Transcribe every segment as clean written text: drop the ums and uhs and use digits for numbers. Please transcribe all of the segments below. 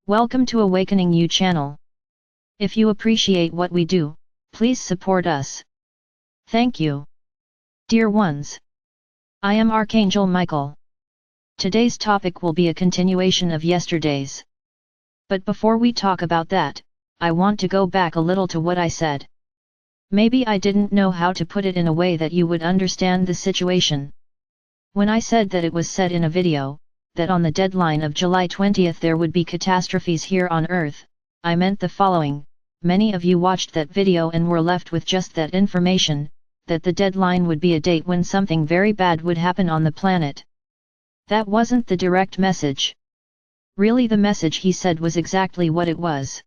Welcome to Awakening You channel. If you appreciate what we do, please support us. Thank you. Dear ones, I am Archangel Michael. Today's topic will be a continuation of yesterday's. But before we talk about that, I want to go back a little to what I said. Maybe I didn't know how to put it in a way that you would understand the situation. When I said that it was said in a video, that on the deadline of July 20th there would be catastrophes here on Earth, I meant the following: many of you watched that video and were left with just that information, that the deadline would be a date when something very bad would happen on the planet. That wasn't the direct message. Really, the message he said was exactly what it was.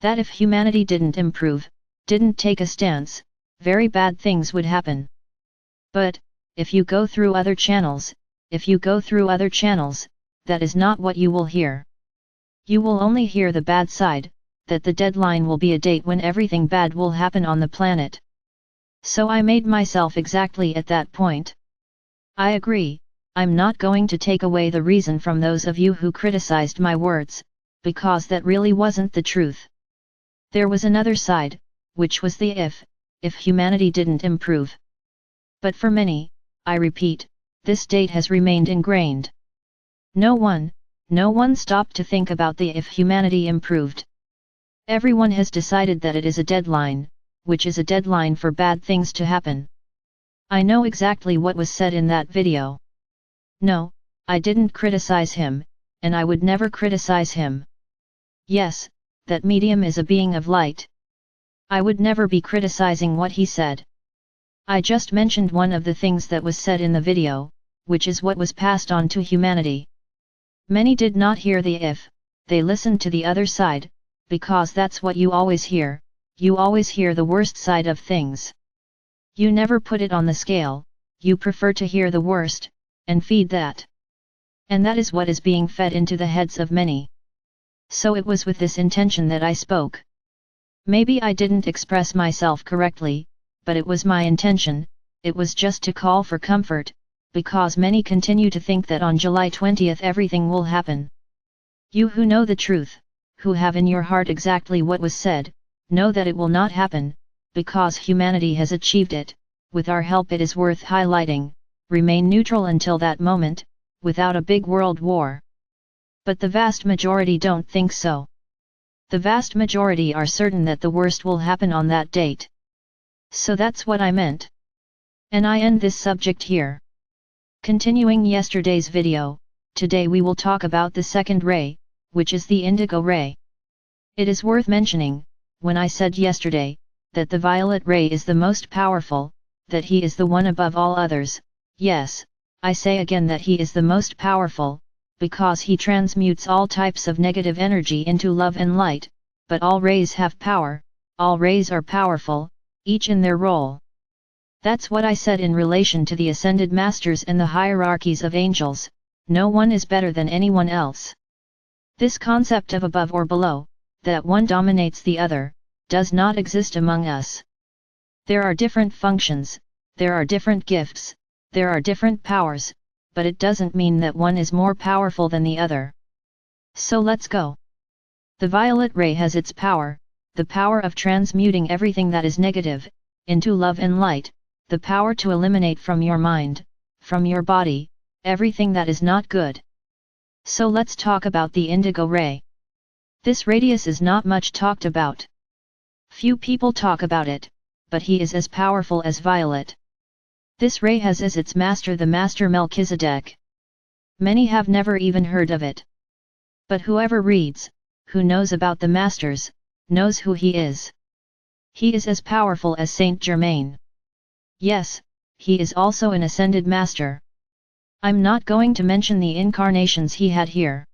That if humanity didn't improve, didn't take a stance, very bad things would happen. But, if you go through other channels, that is not what you will hear. You will only hear the bad side, that the deadline will be a date when everything bad will happen on the planet. So I made myself exactly at that point. I agree, I'm not going to take away the reason from those of you who criticized my words, because that really wasn't the truth. There was another side, which was the if humanity didn't improve. But for many, I repeat, this date has remained ingrained. No one stopped to think about the if humanity improved. Everyone has decided that it is a deadline, which is a deadline for bad things to happen. I know exactly what was said in that video. No, I didn't criticize him, and I would never criticize him. Yes, that medium is a being of light. I would never be criticizing what he said. I just mentioned one of the things that was said in the video, which is what was passed on to humanity. Many did not hear the if, they listened to the other side, because that's what you always hear the worst side of things. You never put it on the scale, you prefer to hear the worst, and feed that. And that is what is being fed into the heads of many. So it was with this intention that I spoke. Maybe I didn't express myself correctly, but it was my intention, it was just to call for comfort, because many continue to think that on July 20th everything will happen. You who know the truth, who have in your heart exactly what was said, know that it will not happen, because humanity has achieved it. With our help it is worth highlighting. Remain neutral until that moment, without a big world war. But the vast majority don't think so. The vast majority are certain that the worst will happen on that date. So that's what I meant. And I end this subject here. Continuing yesterday's video, today we will talk about the second ray, which is the indigo ray. It is worth mentioning, when I said yesterday, that the violet ray is the most powerful, that he is the one above all others. Yes, I say again that he is the most powerful, because he transmutes all types of negative energy into love and light, but all rays have power, all rays are powerful, each in their role. That's what I said in relation to the ascended masters and the hierarchies of angels. No one is better than anyone else. This concept of above or below, that one dominates the other, does not exist among us. There are different functions, there are different gifts, there are different powers, but it doesn't mean that one is more powerful than the other. So let's go. The violet ray has its power, the power of transmuting everything that is negative, into love and light, the power to eliminate from your mind, from your body, everything that is not good. So let's talk about the indigo ray. This radius is not much talked about. Few people talk about it, but he is as powerful as violet. This ray has as its master the master Melchizedek. Many have never even heard of it. But whoever reads, who knows about the masters, knows who he is. He is as powerful as Saint Germain. Yes, he is also an ascended master. I'm not going to mention the incarnations he had here.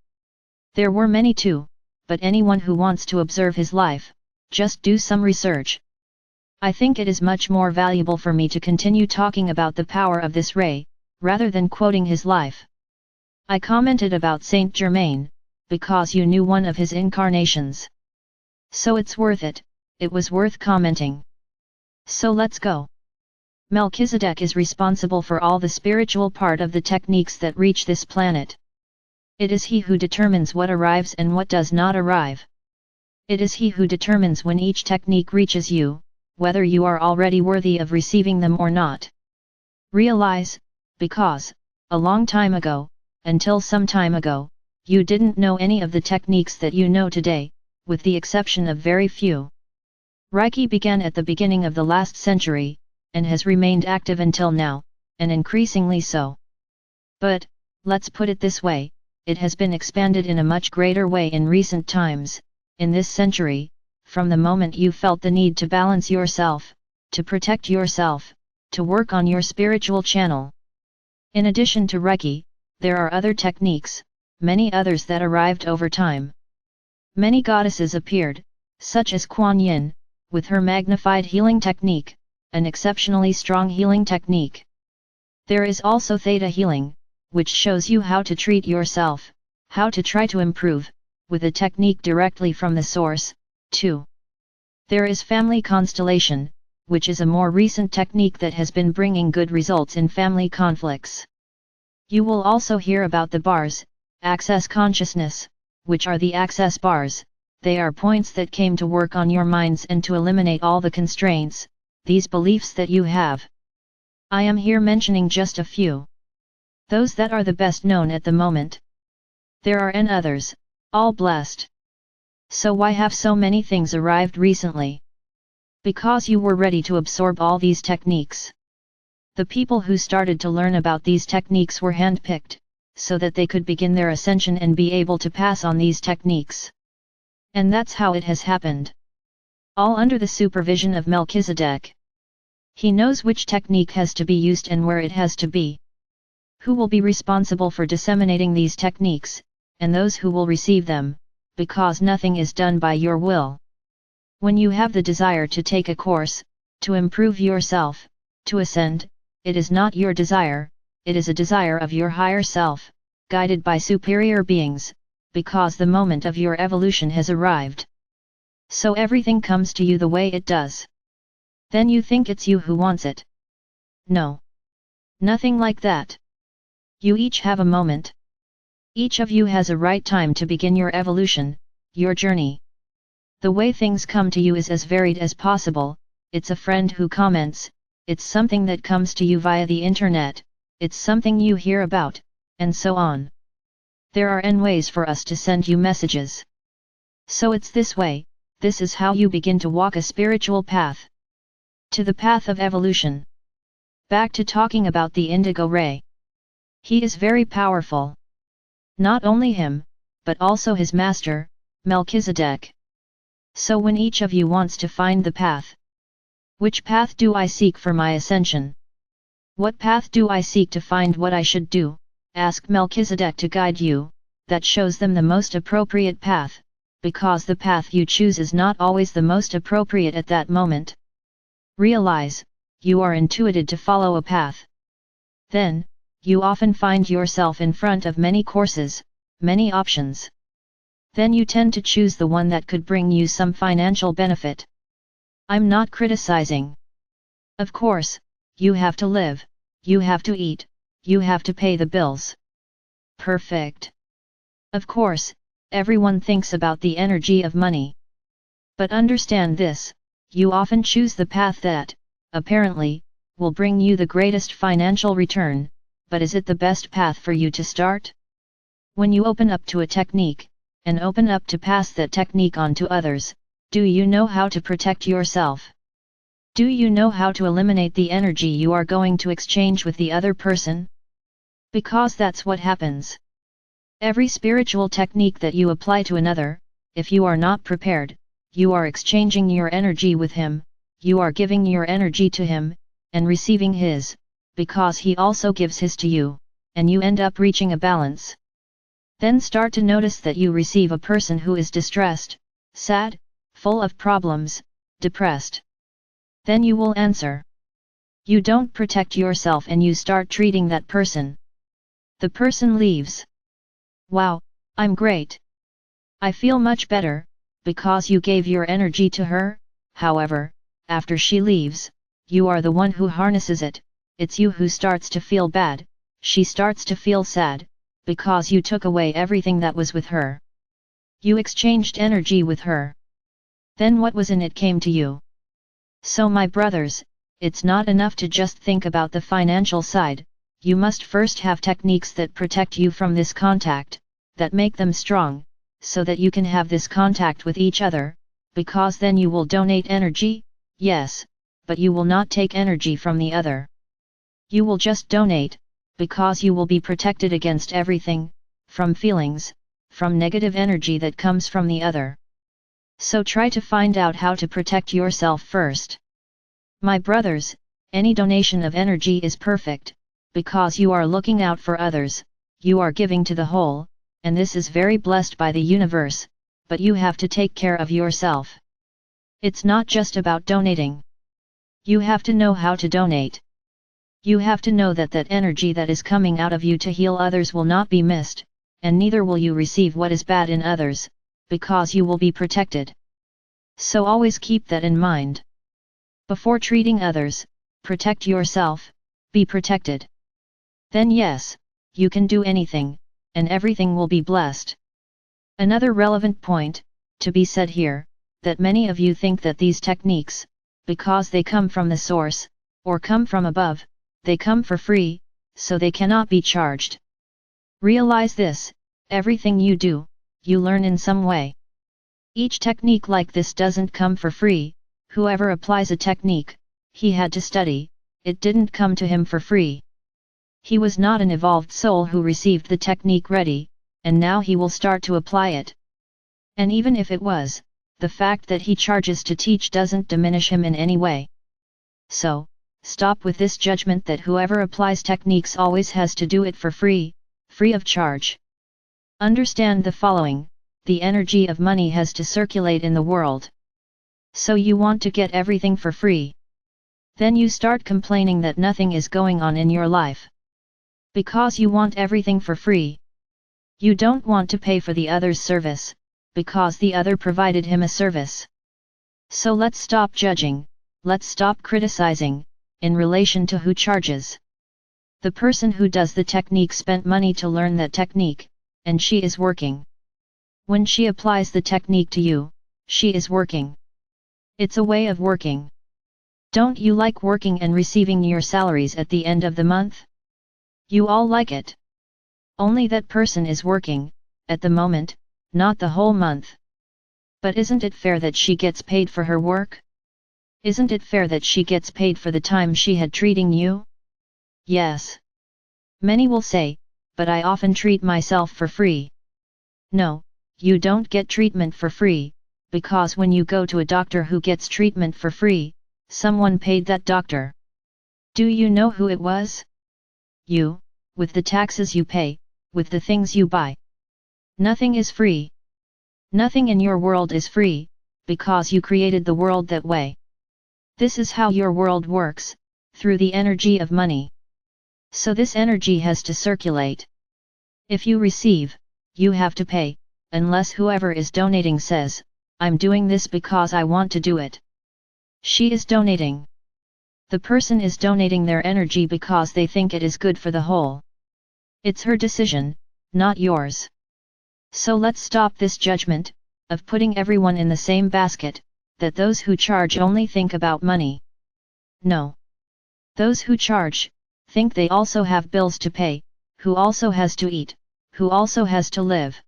There were many too, but anyone who wants to observe his life, just do some research. I think it is much more valuable for me to continue talking about the power of this ray, rather than quoting his life. I commented about Saint Germain, because you knew one of his incarnations. So it's worth it, it was worth commenting. So let's go. Melchizedek is responsible for all the spiritual part of the techniques that reach this planet. It is he who determines what arrives and what does not arrive. It is he who determines when each technique reaches you, whether you are already worthy of receiving them or not. Realize, because, a long time ago, until some time ago, you didn't know any of the techniques that you know today, with the exception of very few. Reiki began at the beginning of the last century, and has remained active until now, and increasingly so. But, let's put it this way, it has been expanded in a much greater way in recent times, in this century, from the moment you felt the need to balance yourself, to protect yourself, to work on your spiritual channel. In addition to Reiki, there are other techniques, many others that arrived over time. Many goddesses appeared, such as Kuan Yin, with her magnified healing technique, an exceptionally strong healing technique. There is also Theta healing, which shows you how to treat yourself, how to try to improve, with a technique directly from the source, too. There is Family Constellation, which is a more recent technique that has been bringing good results in family conflicts. You will also hear about the bars, Access Consciousness, which are the access bars. They are points that came to work on your minds and to eliminate all the constraints, these beliefs that you have. I am here mentioning just a few. Those that are the best known at the moment. There are n others, all blessed. So why have so many things arrived recently? Because you were ready to absorb all these techniques. The people who started to learn about these techniques were handpicked, so that they could begin their ascension and be able to pass on these techniques. And that's how it has happened. All under the supervision of Melchizedek. He knows which technique has to be used and where it has to be. Who will be responsible for disseminating these techniques, and those who will receive them, because nothing is done by your will. When you have the desire to take a course, to improve yourself, to ascend, it is not your desire, it is a desire of your higher self, guided by superior beings, because the moment of your evolution has arrived. So everything comes to you the way it does. Then you think it's you who wants it. No. Nothing like that. You each have a moment. Each of you has a right time to begin your evolution, your journey. The way things come to you is as varied as possible. It's a friend who comments, it's something that comes to you via the internet, it's something you hear about, and so on. There are n ways for us to send you messages. So it's this way, this is how you begin to walk a spiritual path. To the path of evolution. Back to talking about the indigo ray. He is very powerful. Not only him, but also his master, Melchizedek. So when each of you wants to find the path. Which path do I seek for my ascension? What path do I seek to find what I should do? Ask Melchizedek to guide you, that shows them the most appropriate path, because the path you choose is not always the most appropriate at that moment. Realize, you are intuited to follow a path. Then, you often find yourself in front of many courses, many options. Then you tend to choose the one that could bring you some financial benefit. I'm not criticizing. Of course, you have to live, you have to eat, you have to pay the bills. Perfect. Of course, everyone thinks about the energy of money. But understand this, you often choose the path that, apparently, will bring you the greatest financial return, but is it the best path for you to start? When you open up to a technique, and open up to pass that technique on to others, do you know how to protect yourself? Do you know how to eliminate the energy you are going to exchange with the other person? Because that's what happens. Every spiritual technique that you apply to another, if you are not prepared, you are exchanging your energy with him, you are giving your energy to him, and receiving his, because he also gives his to you, and you end up reaching a balance. Then start to notice that you receive a person who is distressed, sad, full of problems, depressed. Then you will answer. You don't protect yourself and you start treating that person. The person leaves. Wow, I'm great. I feel much better, because you gave your energy to her. However, after she leaves, you are the one who harnesses it, it's you who starts to feel bad, she starts to feel sad, because you took away everything that was with her. You exchanged energy with her. Then what was in it came to you. So my brothers, it's not enough to just think about the financial side, you must first have techniques that protect you from this contact, that make them strong, so that you can have this contact with each other, because then you will donate energy, yes, but you will not take energy from the other. You will just donate, because you will be protected against everything, from feelings, from negative energy that comes from the other. So try to find out how to protect yourself first. My brothers, any donation of energy is perfect, because you are looking out for others, you are giving to the whole, and this is very blessed by the universe, but you have to take care of yourself. It's not just about donating. You have to know how to donate. You have to know that that energy that is coming out of you to heal others will not be missed, and neither will you receive what is bad in others, because you will be protected. So always keep that in mind. Before treating others, protect yourself, be protected. Then yes, you can do anything, and everything will be blessed. Another relevant point, to be said here, that many of you think that these techniques, because they come from the source, or come from above, they come for free, so they cannot be charged. Realize this, everything you do, you learn in some way. Each technique like this doesn't come for free, whoever applies a technique, he had to study, it didn't come to him for free. He was not an evolved soul who received the technique ready, and now he will start to apply it. And even if it was, the fact that he charges to teach doesn't diminish him in any way. So, stop with this judgment that whoever applies techniques always has to do it for free of charge. Understand the following, the energy of money has to circulate in the world. So you want to get everything for free. Then you start complaining that nothing is going on in your life. Because you want everything for free. You don't want to pay for the other's service, because the other provided him a service. So let's stop judging, let's stop criticizing, in relation to who charges. The person who does the technique spent money to learn that technique, and she is working. When she applies the technique to you, she is working. It's a way of working. Don't you like working and receiving your salaries at the end of the month? You all like it. Only that person is working, at the moment, not the whole month. But isn't it fair that she gets paid for her work? Isn't it fair that she gets paid for the time she had treating you? Yes. Many will say, but I often treat myself for free. No, you don't get treatment for free, because when you go to a doctor who gets treatment for free, someone paid that doctor. Do you know who it was? You, with the taxes you pay, with the things you buy. Nothing is free. Nothing in your world is free, because you created the world that way. This is how your world works, through the energy of money. So this energy has to circulate. If you receive, you have to pay, unless whoever is donating says, I'm doing this because I want to do it. She is donating. The person is donating their energy because they think it is good for the whole. It's her decision, not yours. So let's stop this judgment, of putting everyone in the same basket, that those who charge only think about money. No. Those who charge, think they also have bills to pay, who also has to eat, who also has to live.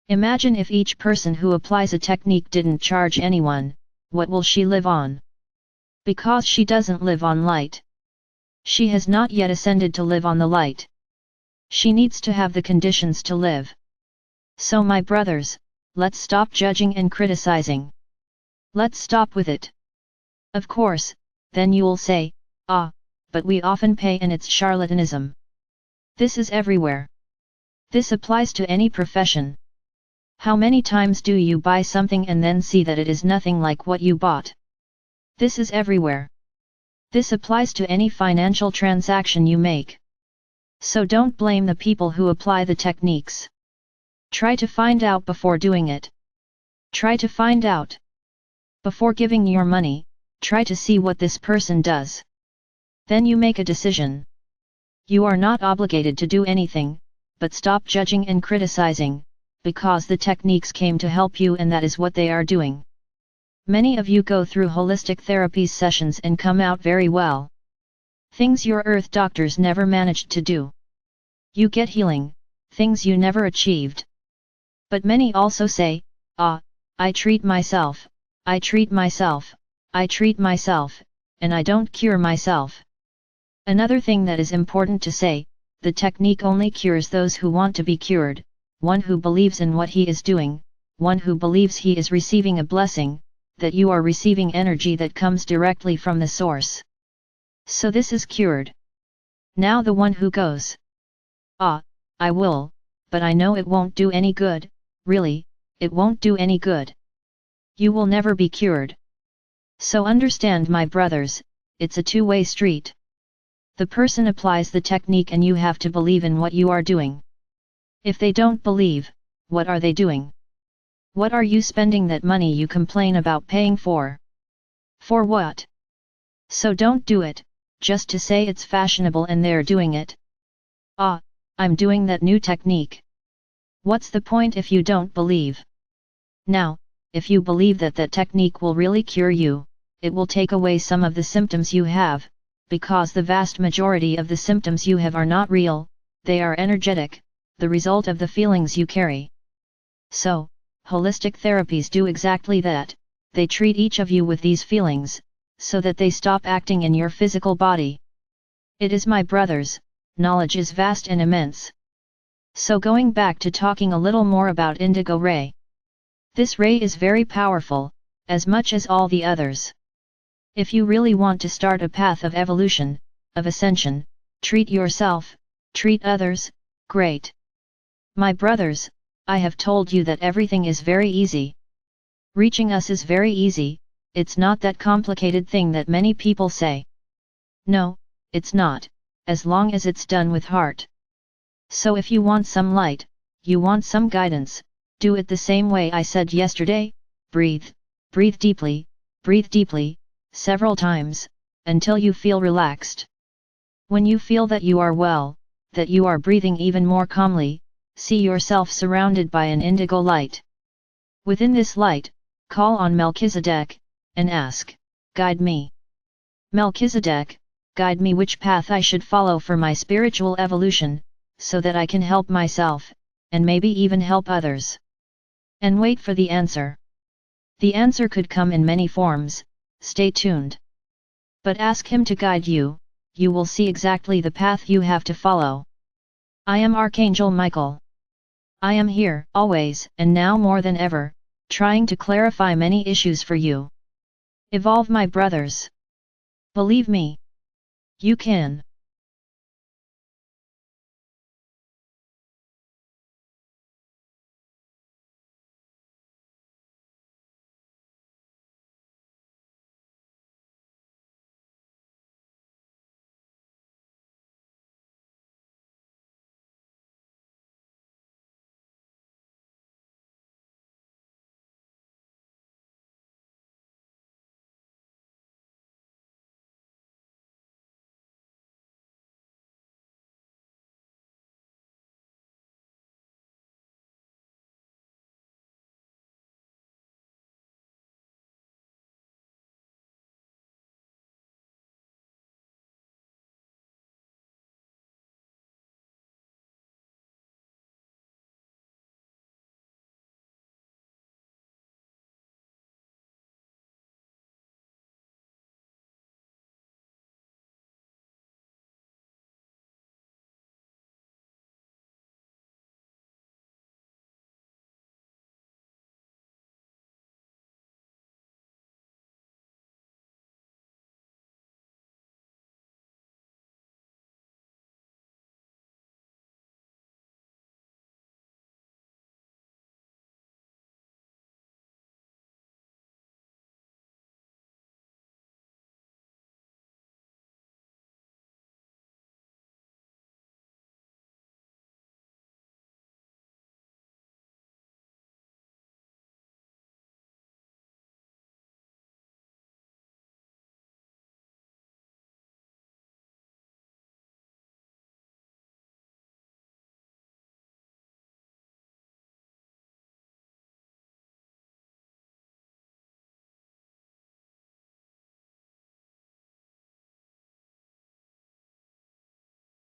Imagine if each person who applies a technique didn't charge anyone, what will she live on? Because she doesn't live on light. She has not yet ascended to live on the light. She needs to have the conditions to live. So my brothers, let's stop judging and criticizing. Let's stop with it. Of course, then you'll say, but we often pay and it's charlatanism. This is everywhere. This applies to any profession. How many times do you buy something and then see that it is nothing like what you bought? This is everywhere. This applies to any financial transaction you make. So don't blame the people who apply the techniques. Try to find out before doing it. Try to find out. Before giving your money, try to see what this person does. Then you make a decision. You are not obligated to do anything, but stop judging and criticizing, because the techniques came to help you and that is what they are doing. Many of you go through holistic therapies sessions and come out very well. Things your earth doctors never managed to do. You get healing, things you never achieved. But many also say, I treat myself, I treat myself, I treat myself, and I don't cure myself. Another thing that is important to say, the technique only cures those who want to be cured, one who believes in what he is doing, one who believes he is receiving a blessing, that you are receiving energy that comes directly from the source. So this is cured. Now the one who goes, I will, but I know it won't do any good, really, it won't do any good. You will never be cured. So understand, my brothers, it's a two-way street. The person applies the technique and you have to believe in what you are doing. If they don't believe, what are they doing? What are you spending that money you complain about paying for? For what? So don't do it, just to say it's fashionable and they're doing it. I'm doing that new technique. What's the point if you don't believe? Now, if you believe that that technique will really cure you, it will take away some of the symptoms you have, because the vast majority of the symptoms you have are not real, they are energetic, the result of the feelings you carry. So, holistic therapies do exactly that, they treat each of you with these feelings, so that they stop acting in your physical body. It is, my brothers, knowledge is vast and immense. So going back to talking a little more about indigo ray. This ray is very powerful, as much as all the others. If you really want to start a path of evolution, of ascension, treat yourself, treat others, great. My brothers, I have told you that everything is very easy. Reaching us is very easy, it's not that complicated thing that many people say. No, it's not, as long as it's done with heart. So if you want some light, you want some guidance, do it the same way I said yesterday, breathe deeply, several times, until you feel relaxed. When you feel that you are well, that you are breathing even more calmly, see yourself surrounded by an indigo light. Within this light, call on Melchizedek, and ask, guide me. Melchizedek, guide me which path I should follow for my spiritual evolution, so that I can help myself, and maybe even help others. And wait for the answer. The answer could come in many forms, stay tuned. But ask him to guide you, you will see exactly the path you have to follow. I am Archangel Michael. I am here, always, and now more than ever, trying to clarify many issues for you. Evolve, my brothers. Believe me. You can.